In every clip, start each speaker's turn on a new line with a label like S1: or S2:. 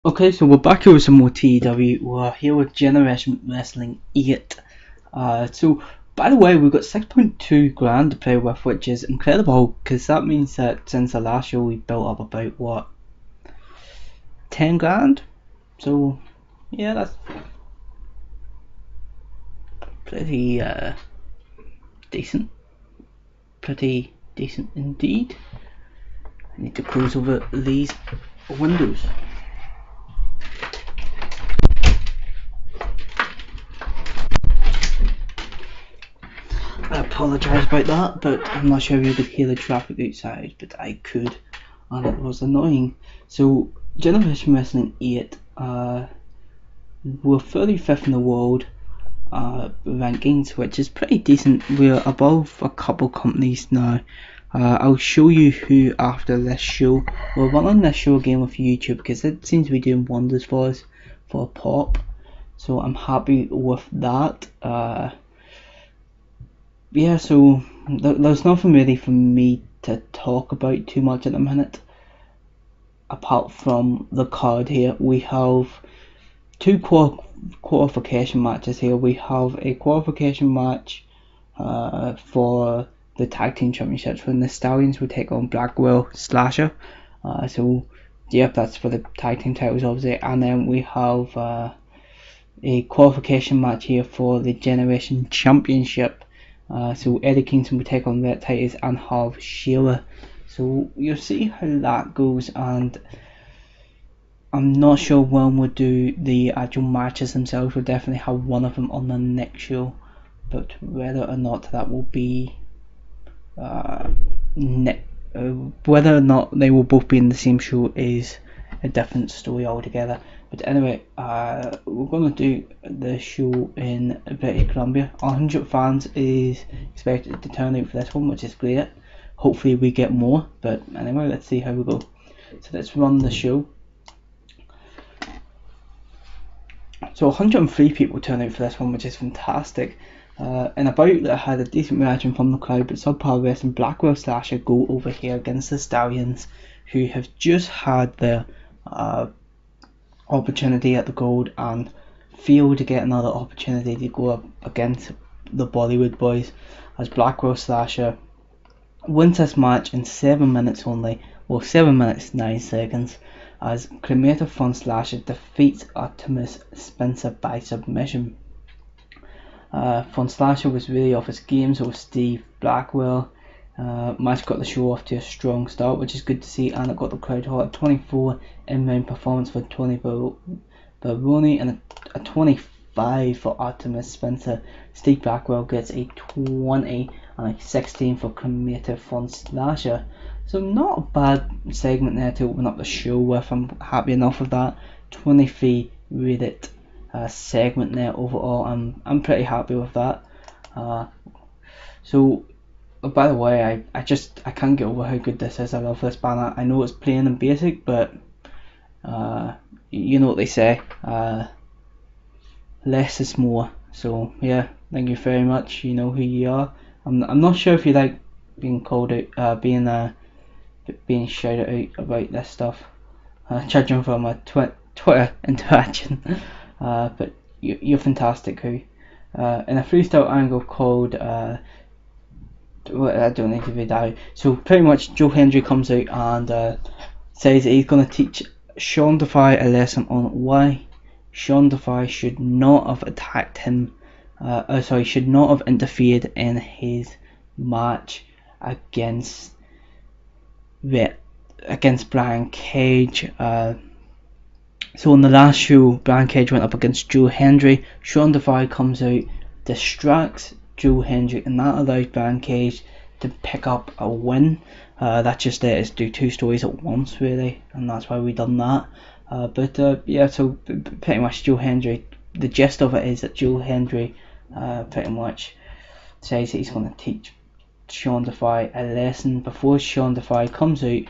S1: Okay, so we're back here with some more TEW. We're here with Generation Wrestling 8. So, by the way, we've got 6.2 grand to play with, which is incredible, because that means that since the last show we built up about, what, 10 grand? So, yeah, that's pretty decent. Pretty decent indeed. I need to close over these windows. I apologise about that, but I'm not sure if you could hear the traffic outside, but I could, and it was annoying. So, Generation Wrestling 8, we're 35th in the world rankings, which is pretty decent. We're above a couple companies now. I'll show you who after this show. We're running this show again with YouTube because it seems to be doing wonders for us for pop. So I'm happy with that. Yeah, so there's nothing really for me to talk about too much at the minute, apart from the card here. We have two qualification matches here. We have a qualification match for the tag team championships when the Stallions will take on Blackwell Slasher. So yep, that's for the tag team titles obviously, and then we have a qualification match here for the Generation Championship. So Eddie Kingston will take on Red Titus and have Sheila. So you'll see how that goes, and I'm not sure when we'll do the actual matches themselves. We'll definitely have one of them on the next show, but whether or not that will be whether or not they will both be in the same show is a different story altogether. But anyway, we're going to do the show in British Columbia. 100 fans is expected to turn out for this one, which is great. Hopefully we get more, but anyway, let's see how we go. So let's run the show. So 103 people turn out for this one, which is fantastic. And about that, I had a decent reaction from the crowd, but Subpar Wrestling Blackwell Slasher go over here against the Stallions, who have just had their opportunity at the Gold and failed to get another opportunity to go up against the Bollywood Boys, as Blackwell Slasher wins this match in 7 minutes only, well 7 minutes 9 seconds, as Cremator Fun Slasher defeats Artemis Spencer by submission. Fun Slasher was really off his game, so was Steve Blackwell. Match got the show off to a strong start, which is good to see, and it got the crowd hot. 24 in-ring performance for Tony Baroni and a 25 for Artemis Spencer. Steve Blackwell gets a 20 and a 16 for Cremator Fun Slasher. So not a bad segment there to open up the show with. I'm happy enough with that. 23 rated segment there overall. I'm pretty happy with that. So by the way, I can't get over how good this is. I love this banner. I know it's plain and basic, but you know what they say, less is more. So yeah, thank you very much. You know who you are. I'm not sure if you like being called out, being shouted out about this stuff, judging from a Twitter interaction. But you're fantastic, who. In a freestyle angle called I don't need to read that out. So pretty much Joe Hendry comes out and says that he's going to teach Sean Defy a lesson on why Sean Defy should not have attacked him, should not have interfered in his match against Brian Cage. So in the last show, Brian Cage went up against Joe Hendry. Sean Defy comes out, distracts Joe Hendry, and that allows Brian Cage to pick up a win. That just let us do two stories at once, really, and that's why we done that. Yeah, so pretty much Joe Hendry, the gist of it is that Joe Hendry pretty much says that he's going to teach Sean Defy a lesson before Sean Defy comes out.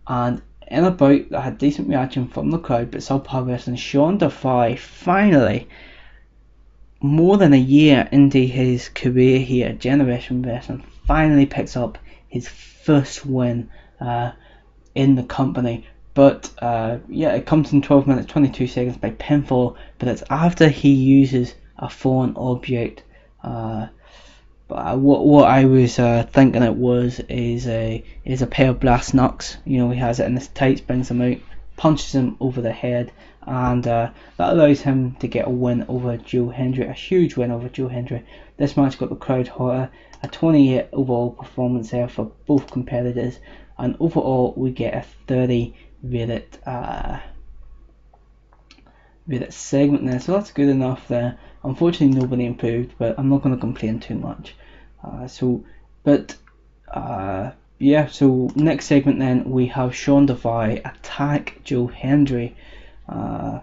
S1: And in a bout that had decent reaction from the crowd, but Subpar Wrestling, Sean Defy finally, more than a year into his career here at Generation Wrestling, finally picks up his first win in the company. But yeah, it comes in 12 minutes 22 seconds by pinfall, but it's after he uses a foreign object. But what I was thinking it was is a pair of brass knucks. You know, he has it in his tights, brings them out, punches him over the head, and that allows him to get a win over Joe Hendry, a huge win over Joe Hendry. This match got the crowd hotter, a 28 overall performance there for both competitors, and overall we get a 30 rated segment there, so that's good enough there. Unfortunately nobody improved, but I'm not going to complain too much. Yeah, so next segment then we have Sean Devine attack Joe Hendry, yeah,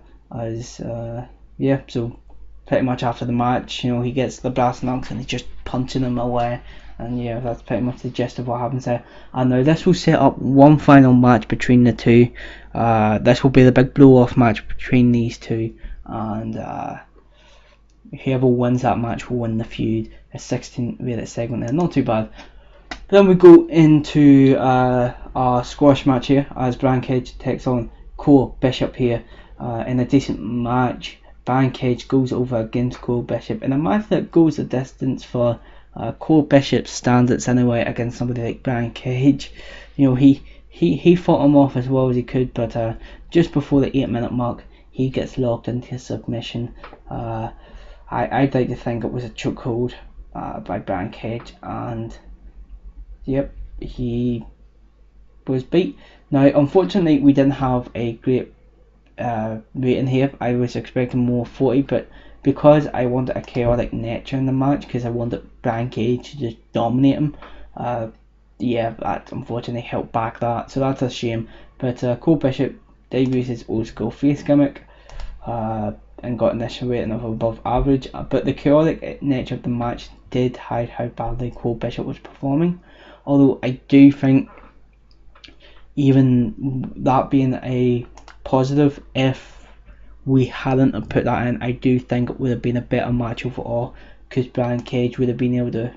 S1: so pretty much after the match, you know, he gets the brass knucks and he's just punching him away, and yeah, that's pretty much the gist of what happens there. And now this will set up one final match between the two. This will be the big blow off match between these two, and whoever wins that match will win the feud. A 16 rated segment there, not too bad. Then we go into our squash match here as Brian Cage takes on Cole Bishop here in a decent match. Brian Cage goes over against Cole Bishop in a match that goes the distance for Cole Bishop's standards anyway against somebody like Brian Cage. You know, he fought him off as well as he could, but just before the 8-minute mark he gets locked into a submission. I'd like to think it was a chokehold by Brian Cage, and yep, he was beat. Now unfortunately we didn't have a great rating here. I was expecting more 40, but because I wanted a chaotic nature in the match, because I wanted Brian Cage to just dominate him, yeah, that unfortunately held back that, so that's a shame. But Cole Bishop did use his old school face gimmick and got an initial rating of above average, but the chaotic nature of the match did hide how badly Cole Bishop was performing. Although I do think, even that being a positive, if we hadn't put that in, I do think it would have been a better match overall, because Brian Cage would have been able to,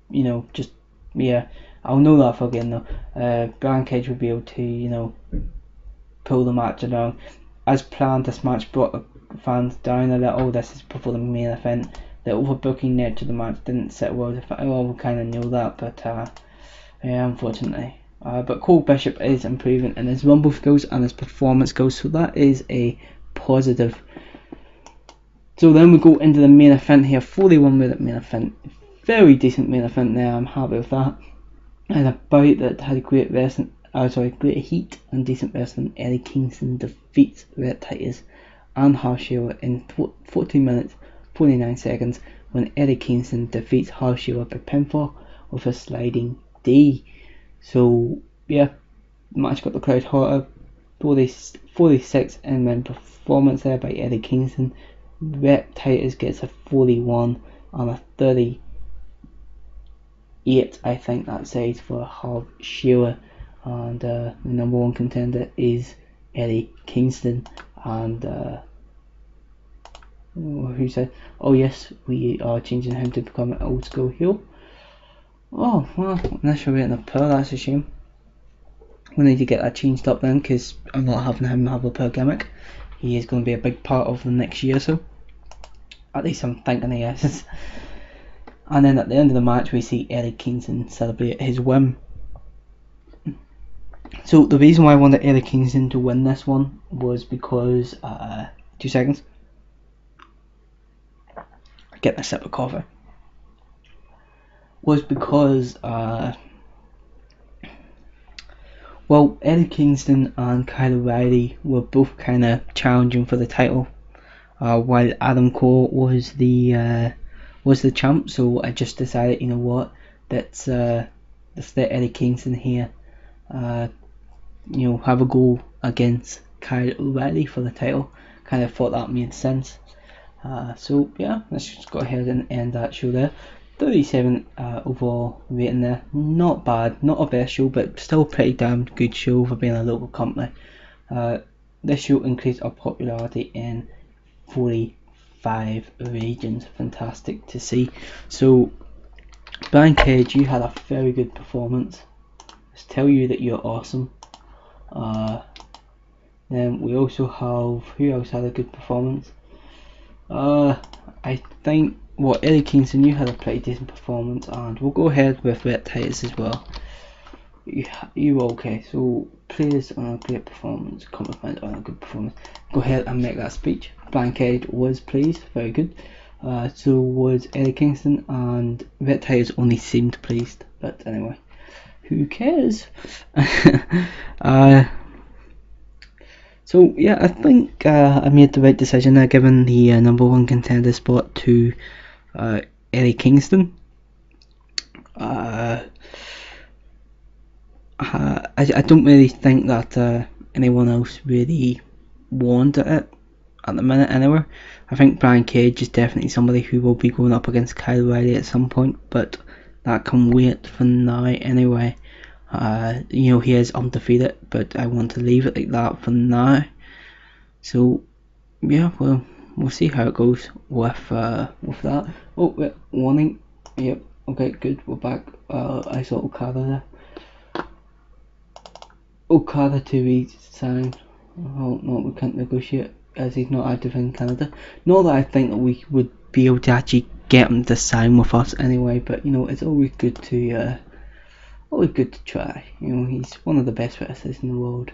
S1: you know, just, yeah, I'll know that for again though. Brian Cage would be able to, you know, pull the match along. As planned, this match brought the fans down a little. This is before the main event. The overbooking nature of the match didn't sit well. We kind of knew that, but yeah, unfortunately. But Cole Bishop is improving in his rumble skills and his performance skills, so that is a positive. So then we go into the main event here, 41-minute main event. Very decent main event there, I'm happy with that. And a bout that had great wrestling, great heat and decent wrestling. Eddie Kingston defeats Red Titus and Harshaw in 14 minutes 49 seconds when Eddie Kingston defeats Harshaw by pinfall with a sliding D. So yeah, the match got the crowd hotter. 46 in-ring performance there by Eddie Kingston. Red Titus gets a 41 and a 38, I think that says, for Harshaw, and the number one contender is Eddie Kingston. And who said, oh yes, we are changing him to become an old school heel. Oh well, initial rating of per, that's a shame. We need to get that changed up then, because I'm not having him have a per gimmick. He is going to be a big part of the next year or so, at least I'm thinking he is. And then at the end of the match we see Eddie Kingston celebrate his win. So the reason why I wanted Eddie Kingston to win this one was because 2 seconds, getting a sip of coffee, was because well, Eddie Kingston and Kyle O'Reilly were both kind of challenging for the title, while Adam Cole was the champ. So I just decided, you know what, let's let Eddie Kingston here, you know, have a go against Kyle O'Reilly for the title. Kind of thought that made sense. So yeah, let's just go ahead and end that show there. 37 overall rating there. Not bad, not a best show, but still pretty damn good show for being a local company. This show increased our popularity in 45 regions. Fantastic to see. So Brian Cage, you had a very good performance. Let's tell you that you're awesome. Then we also have, who else had a good performance? I think, well, Eddie Kingston, you had a pretty decent performance, and we'll go ahead with Rhett Titus as well. You were okay, so praise on a great performance, compliment on a good performance. Go ahead and make that speech. Blankhead was pleased, very good. So was Eddie Kingston, and Rhett Titus only seemed pleased, but anyway, who cares? So yeah, I think I made the right decision there, giving the number one contender spot to Eddie Kingston. I don't really think that anyone else really wanted it at the minute anyway. I think Brian Cage is definitely somebody who will be going up against Kyle O'Reilly at some point, but that can wait for now anyway. You know, he is undefeated, but I want to leave it like that for now. So yeah, well, we'll see how it goes with that. Oh wait, warning. Yep. Okay, good. We're back. I saw Okada there. Okada to be signed. Oh no, we can't negotiate as he's not active in Canada. Not that I think that we would be able to actually get him to sign with us anyway, but you know, it's always good to try. You know, he's one of the best wrestlers in the world.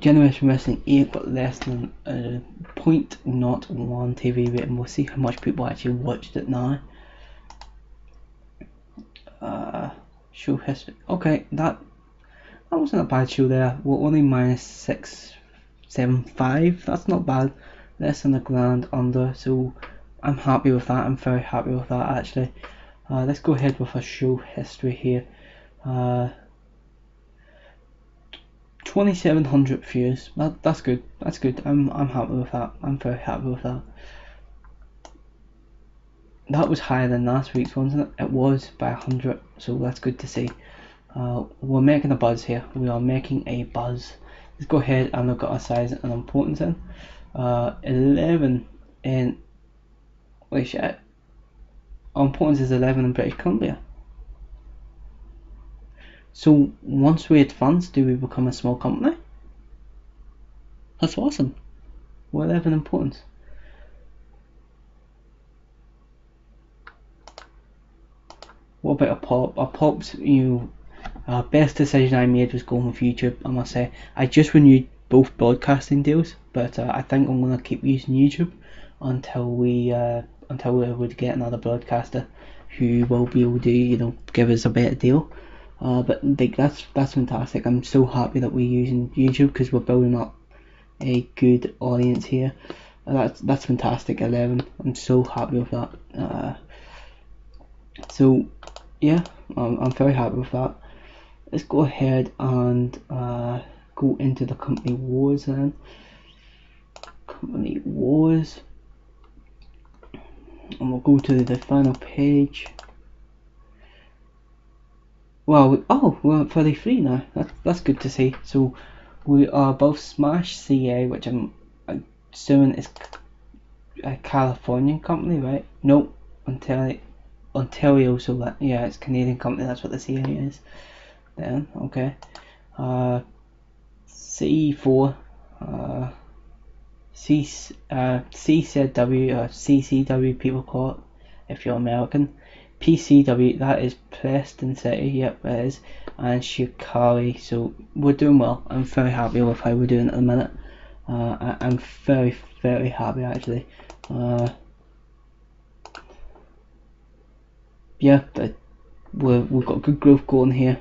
S1: Generation Wrestling 8 got less than 0.01 TV rating. We'll see how much people actually watched it now. Show history. Okay, that wasn't a bad show there. We're only minus 675. That's not bad. Less than a grand under. So I'm happy with that. I'm very happy with that actually. Let's go ahead with a show history here. 2,700 views. That's good. That's good. I'm happy with that. I'm very happy with that. That was higher than last week's, wasn't it? It was by 100. So that's good to see. We're making a buzz here. We are making a buzz. Let's go ahead and look at our size and importance in. 11 in. Wait, shit. Our importance is 11 in British Columbia. So once we advance, do we become a small company? That's awesome. We're 11 importance. What about a pop? A pop's, you know, best decision I made was going with YouTube. I must say, I just renewed both broadcasting deals, but I think I'm gonna keep using YouTube until we would get another broadcaster who will be able to, you know, give us a better deal. But like that's fantastic. I'm so happy that we're using YouTube because we're building up a good audience here. That's fantastic. 11. I'm so happy with that. So yeah, I'm very happy with that. Let's go ahead and go into the company wars then. Company wars, and we'll go to the final page. Well, we're at 33 now. That's good to see. So we are both Smash CA, which I'm assuming is a Californian company, right? Nope, Ontario. So that, yeah, it's a Canadian company. That's what the CA is. Then okay, C4, CCW or CCW people call it if you're American. PCW, that is Preston City, yep it is, and Shikari. So we're doing well. I'm very happy with how we're doing at the minute. I'm very happy actually. Yeah, but we've got good growth going here.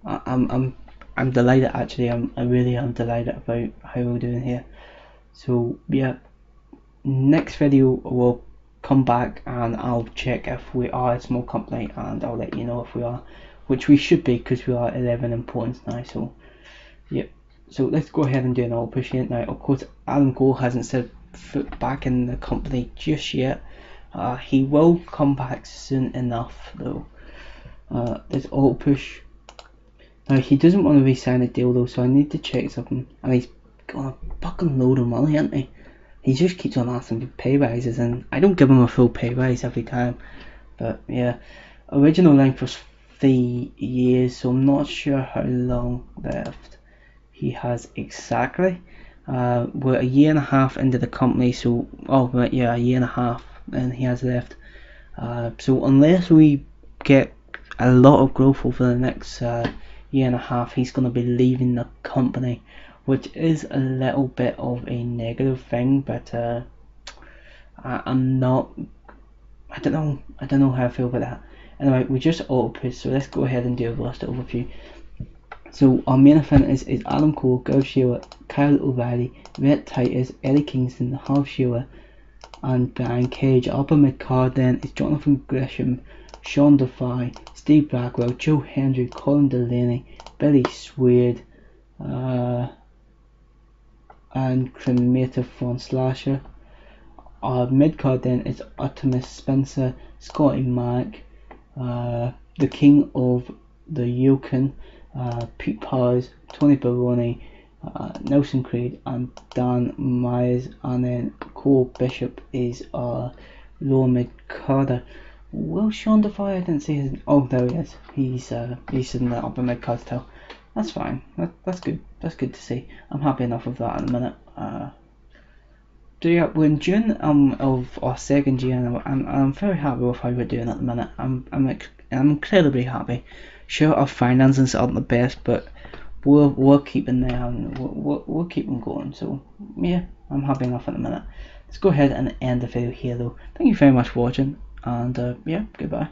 S1: I'm delighted actually. I really am delighted about how we're doing here. So yeah, next video will come back and I'll check if we are a small company and I'll let you know if we are, which we should be because we are 11 importance now. So yep, so let's go ahead and do an all push here now. Of course Adam Cole hasn't set foot back in the company just yet. He will come back soon enough though. Let's all push. Now he doesn't want to re-sign a deal though, so I need to check something, and he's got a fucking load of money, hasn't he? He just keeps on asking for pay rises, and I don't give him a full pay rise every time. But yeah, original length was 3 years, so I'm not sure how long left. he has exactly. We're a year and a half into the company, so a year and a half, and he has left. So unless we get a lot of growth over the next year and a half, he's going to be leaving the company, which is a little bit of a negative thing. But I'm not. I don't know how I feel about that. Anyway, we just auto-pushed, so let's go ahead and do a roster overview. So our main event is Adam Cole, Gav Shearer, Kyle O'Reilly, Rhett Titus, Eddie Kingston, Harv Shearer, and Brian Cage. Upper mid card then is Jonathan Gresham, Sean Defy, Steve Blackwell, Joe Hendry, Colin Delaney, Billy Swede, and Cremator Von Slasher. Our mid card then is Artemis Spencer, Scotty Mack, the King of the Yukon, Pete Powers, Tony Baroni, Nelson Creed, and Dan Myers, and then Cole Bishop is our lower mid carder. Will Sean Defy? I didn't see his. Oh, there he is. He's in the upper mid card still. That's fine. That's good. That's good to see. I'm happy enough with that in a minute. We're in June of our second year, and I'm very happy with how we're doing at the minute. I'm incredibly happy. Sure, our finances aren't the best, but we're keeping them. We're keeping going. So yeah, I'm happy enough at the minute. Let's go ahead and end the video here, though. Thank you very much for watching, and yeah, goodbye.